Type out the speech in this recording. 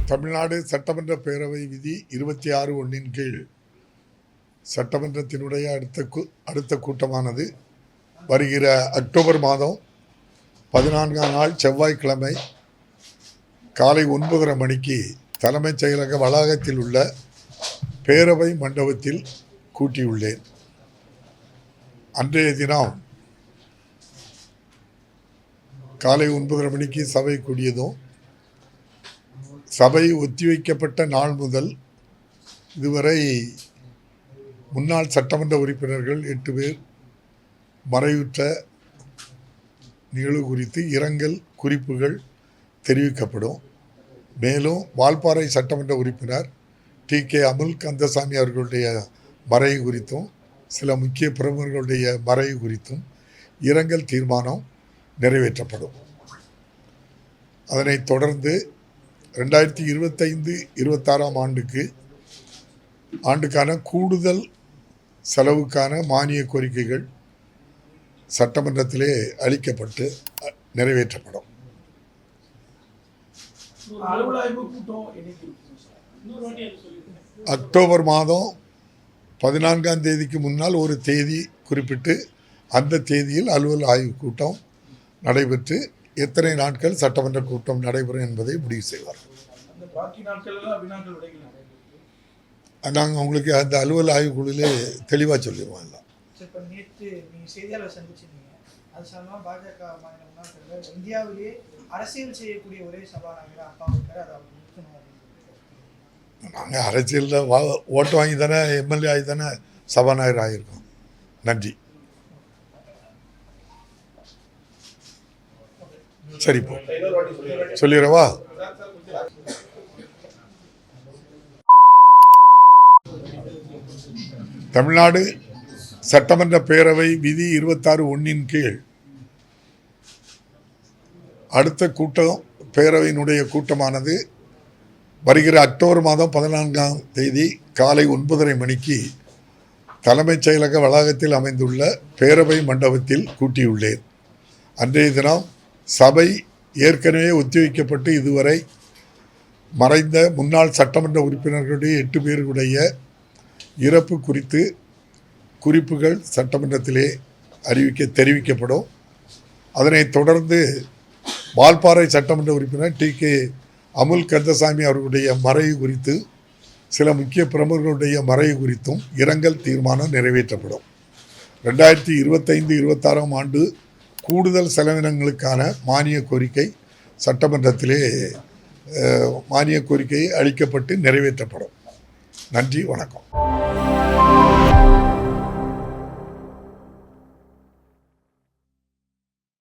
தமிழ்நாடு சட்டமன்ற பேரவை விதி 26(1) கீழ் சட்டமன்றத்தினுடைய அடுத்த கூட்டமானது வருகிற அக்டோபர் மாதம் 14ஆம் நாள் செவ்வாய்க்கிழமை காலை 9:30 மணிக்கு தலைமைச் செயலக வளாகத்தில் உள்ள பேரவை மண்டபத்தில் கூட்டியுள்ளேன். அன்றைய தினம் காலை 9:30 மணிக்கு சபை கூடியதும் சபை ஒத்திவைக்கப்பட்ட நாள் முதல் இதுவரை முன்னாள் சட்டமன்ற உறுப்பினர்கள் 8 பேர் மறைவுற்ற நிகழ்வு குறித்து இரங்கல் குறிப்புகள் தெரிவிக்கப்படும். மேலும் வால்பாறை சட்டமன்ற உறுப்பினர் TK அமுல் கந்தசாமி அவர்களுடைய மறைவு குறித்தும் சில முக்கிய பிரமுகர்களுடைய மறைவு குறித்தும் இரங்கல் தீர்மானம் நிறைவேற்றப்படும். அதனைத் தொடர்ந்து 2025-26 ஆண்டுக்கான கூடுதல் செலவுக்கான மானிய கோரிக்கைகள் சட்டமன்றத்திலே அளிக்கப்பட்டு நிறைவேற்றப்படும். அக்டோபர் மாதம் 14ஆம் தேதிக்கு முன்னால் ஒரு தேதி குறிப்பிட்டு அந்த தேதியில் அலுவல் ஆய்வு கூட்டம் நடைபெற்று எத்தனை நாட்கள் சட்டமன்ற கூட்டம் நடைபெறும் என்பதை முடிவு செய்வார்கள். நாங்கள் உங்களுக்கு அந்த அலுவல் ஆய்வுக்குழுவிலே தெளிவாக சொல்லிடுவோம். நாங்கள் அரசியலில் ஓட்டு வாங்கி தானே MLA ஆகி தானே சபாநாயகர் ஆகியிருக்கோம். நன்றி. சரி, இப்போ சொல்லிடுறவா? தமிழ்நாடு சட்டமன்ற பேரவை விதி 26(1) கீழ் அடுத்த கூட்டம் பேரவையினுடைய கூட்டமானது வருகிற அக்டோபர் மாதம் 14ஆம் தேதி காலை 9:30 மணிக்கு தலைமைச் செயலக வளாகத்தில் அமைந்துள்ள பேரவை மண்டபத்தில் கூட்டியுள்ளேன். அன்றைய தினம் சபை ஏற்கனவே ஒத்திவைக்கப்பட்டு இதுவரை மறைந்த முன்னாள் சட்டமன்ற உறுப்பினர்களுடைய 8 பேருடைய இறப்பு குறித்து குறிப்புகள் சட்டமன்றத்திலே தெரிவிக்கப்படும். அதனைத் தொடர்ந்து வால்பாறை சட்டமன்ற உறுப்பினர் TK அமுல் கந்தசாமி அவர்களுடைய மறைவு குறித்து சில முக்கிய பிரமுகர்களுடைய மறைவு குறித்தும் இரங்கல் தீர்மானம் நிறைவேற்றப்படும். 2025-26 ஆண்டு கூடுதல் செலவினங்களுக்கான மானிய கோரிக்கை சட்டமன்றத்திலே மானிய கோரிக்கை அளிக்கப்பட்டு நிறைவேற்றப்படும். நன்றி, வணக்கம்.